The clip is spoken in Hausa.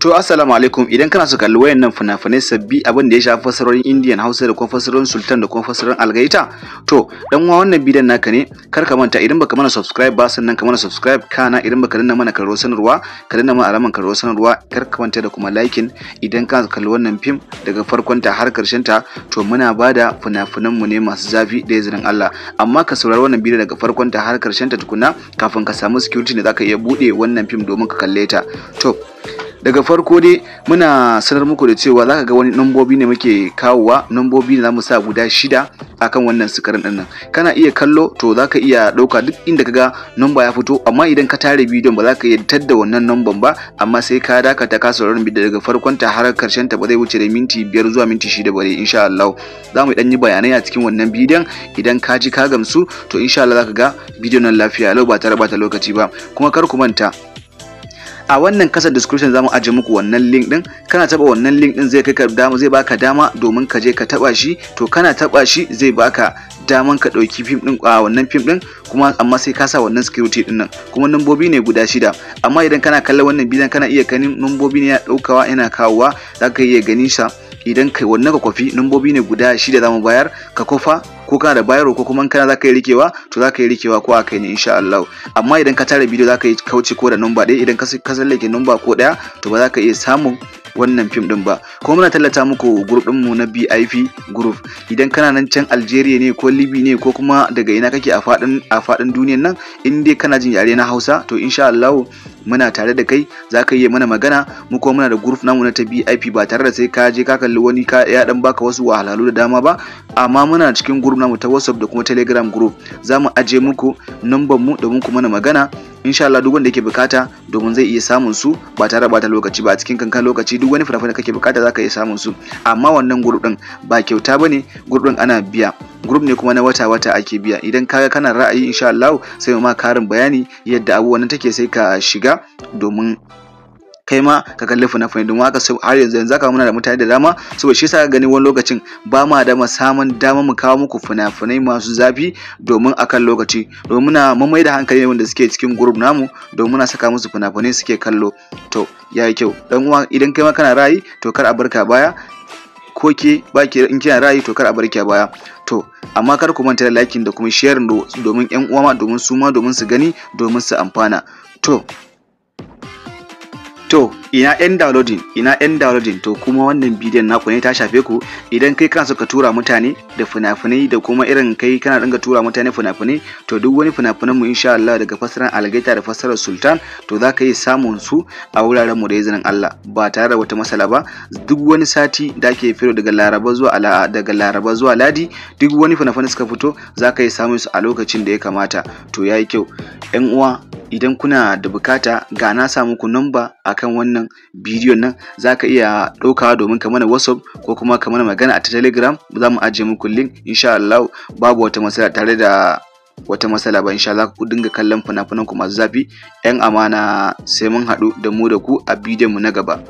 To assalamu alaikum, idan kana so kalli wayannan fina-finai sabbi abin da ya shafi fasarorin Indian Hausa da kuma fasarorin Sultan da kuma fasarorin Algaita, to dan uwa wannan bidiyon naka ne. Kar ka manta idan baka mana subscribe ba, sannan ka mana subscribe, kana idan baka danna mana karro sanarwa ka danna mana alaman karro sanarwa, kar ka manta da kuma liking. Idan ka kalli wannan film daga farkon ta har karshen ta, to muna bada fina-finan mu ne masu zafi da izinin Allah, amma ka saurari wannan bidiyo daga farkon ta har karshen ta tukuna kafin ka samu security da zaka iya bude wannan film domin ka kalle ta. To daga farko dai muna sanar muku da cewa zaka ga wani nambobi ne muke kawowa, nambobi ne zamu sa guda 6 akan wannan sikarin din nan. Kana iya kallo, to zaka iya dauka duk inda kaga number ya fito, amma idan ka tare bidiyon ba zaka iya tadda wannan number ba, amma sai ka dakata ka saurari bidiyo daga farkon ta har karshen ta, ba zai wuce da minti 5 zuwa minti 6 bare insha Allah. Zamu dan yi bayanai a cikin wannan bidiyon, idan ka ji ka gamsu to insha Allah zaka ga bidiyon nan lafiya lau ba tare bata lokaci ba. Kuma kar ku manta, a wannan kasar description zamu aje muku wannan link din. Kana taba wannan link din zai kai ka dama, zai baka dama domin ka je ka taba shi. To kana taba shi zai baka daman ka dauki film din a wannan film din, kuma amma sai ka sa wannan security din nan. Kuma numbobi ne guda 6, amma idan kana kallon wannan bidiyon kana iya ganin numbobi ne ya daukawa yana kawowa, zaka iya ganin sa. Idan kai wannan ka kofi numbobi ne guda 6 zamu bayar, ka kofa ko kana da bayaro ko kuma kana zaka yi rikewa, to zaka yi rikewa ko akai ne insha Allah. Amma idan ka tare bidiyo zaka yi kauce ko da number ɗaya, idan ka sallake number ko ɗaya to ba zaka iya samun wannan film din ba. Kuma muna tallata muku group din mu na BIP group. Idan kana nan can Algeria ne ko Libya ne ko kuma daga ina kake a fadin duniyar nan, in dai kana jin yare na Hausa, to insha Allah muna tare da kai, zaka iya mana magana. Mu kuma muna da group namu na ta BIP, ba tare da sai ka je ka kalli wani ya dan baka wasu wahalhalu da dama ba, amma muna cikin group namu ta WhatsApp da kuma Telegram group. Zamu aje muku number mu domin ku mana magana. Insha Allah duk wanda yake bukata domin zai iya samun su ba tare bata lokaci ba, a cikin kankan lokaci duk wani fina-finai da kake bukata zaka iya samun su. Amma wannan group din ba kyauta bane, group din ana biya, group ne kuma na wata ake biya. Idan kaga kana ra'ayi insha Allah sai mu ma karin bayani yadda abubuwan take, sai ka shiga domin kai ma ka kalli fina-finai. Don haka har yanzu zaka muna da mutane da dama, saboda shi yasa ka gani wani lokacin ba ma da samun dama mu kawo muku fina-finai masu zafi domin akan lokaci, domin muna mamai da hankali ne wanda suke cikin group namu, domin muna saka musu fina-finai suke kallo. To yayi kyau dan uwa, idan kai ma kana ra'ayi to kar a barka baya, ko ke baki in kina ra'ayi to kar a barki baya. To amma kar ku manta da liking da kuma sharing domin ƴan uwa ma, domin su ma domin su gani, domin su amfana. To ina yan downloading, to kuma wannan bidiyon naku ne ta shafe ku. Idan kai kana so ka tura mutane da fina-finai, da kuma irin kai kana dinga tura mutane fina-finai, to duk wani fina-finan mu insha Allah daga fasaran Algaita da fasarar Sultan, to zaka yi samun su a wuraren mu da izinin Allah ba tare da wata matsala ba. Duk wani sati da ke fito daga Laraba zuwa Ladi, duk wani fina-finai suka fito zaka yi samun su a lokacin da ya kamata. To yayi kyau ƴan uwa, idan kuna da bukata ga na sa muku number akan wannan bidiyon nan, zaka iya ɗaukawa domin ka mana WhatsApp ko kuma ka mana magana a Telegram. Za mu ajiye muku link insha Allah, babu wata matsala tare da wata matsala ba. insha Allah ku dinga kallon fina-finan ku masu zafi. Yan amana, sai mun haɗu da mu da ku a bidiyon mu na gaba.